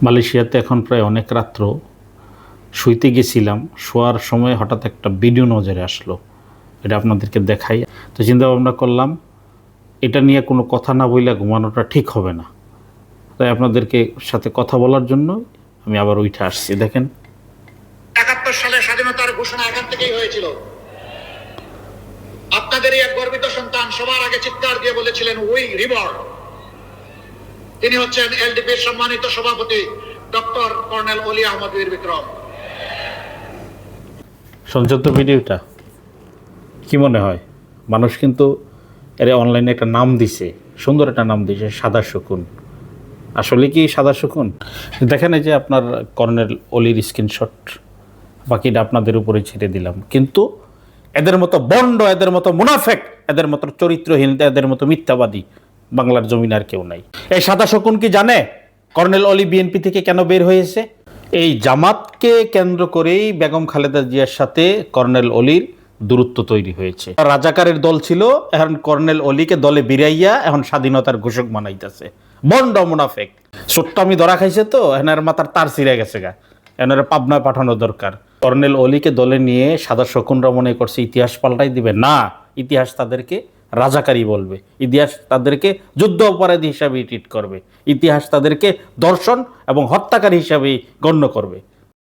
মালয়েশিয়াতে এখন প্রায় অনেক রাত্র, শুইতে গেছিলাম। শোয়ার সময় হঠাৎ একটা ভিডিও নজরে আসলো, এটা আপনাদেরকে দেখাই। তো চিন্তা ভাবনা করলাম এটা নিয়ে কোনো কথা না বললে ঘুমানোটা ঠিক হবে না, তাই আপনাদেরকে সাথে কথা বলার জন্য আমি আবার উঠে আসছি। দেখেন, ৭১ সালে স্বাধীনতার ঘোষণা এখান থেকেই হয়েছিল। আপনাদেরই এক গর্বিত সন্তান সবার আগে চিৎকার দিয়ে বলেছিলেন উই রিবর্ন। তিনি হচ্ছেন এলডিপির সম্মানিত সভাপতি ডক্টর কর্নেল অলি আহমদ বীর বিক্রম। সংযুক্ত ভিডিওটা কি মনে হয়? মানুষ কিন্তু এর অনলাইনে একটা নাম দিছে, সুন্দর একটা নাম দিছে, সাদা শকুন। আসলে কি সাদা শকুন? দেখেন, এই যে আপনার কর্নেল অলির স্ক্রিনশট, বাকিটা আপনাদের উপরে ছেড়ে দিলাম। কিন্তু এদের মতো বন্ড, এদের মতো মুনাফেক, এদের মতো চরিত্রহীন, এদের মতো মিথ্যাবাদী বাংলার জমিন আর কেউ নাই। এই সাদা শকুন কি জানে কর্নেল অলি বিএনপি থেকে কেন বের হয়েছে? এই জামাতকে কেন্দ্র করেই বেগম খালেদা জিয়ার সাথে কর্নেল অলির দূরত্ব তৈরি হয়েছে। রাজাকারের দল ছিল, এখন কর্নেল অলিকে দলে বিরাইয়া এখন স্বাধীনতার ঘোষক বানাইতেছে। বন্ড মুনাফেক ছোট্টামি ধরা খাইছে, তো এনার মাথার তার ছিঁড়ে গেছে গা, এনার পাবনায় পাঠানো দরকার। কর্নেল অলিকে দলে নিয়ে সাদা শকুনরা মনে করছে ইতিহাস পাল্টাই দিবে। না, ইতিহাস তাদেরকে রাজাকারী বলবে, ইতিহাস তাদেরকে যুদ্ধ অপরাধী হিসাবে ট্রিট করবে, ইতিহাস তাদেরকে দর্শন এবং হত্যাকারী হিসাবে গণ্য করবে।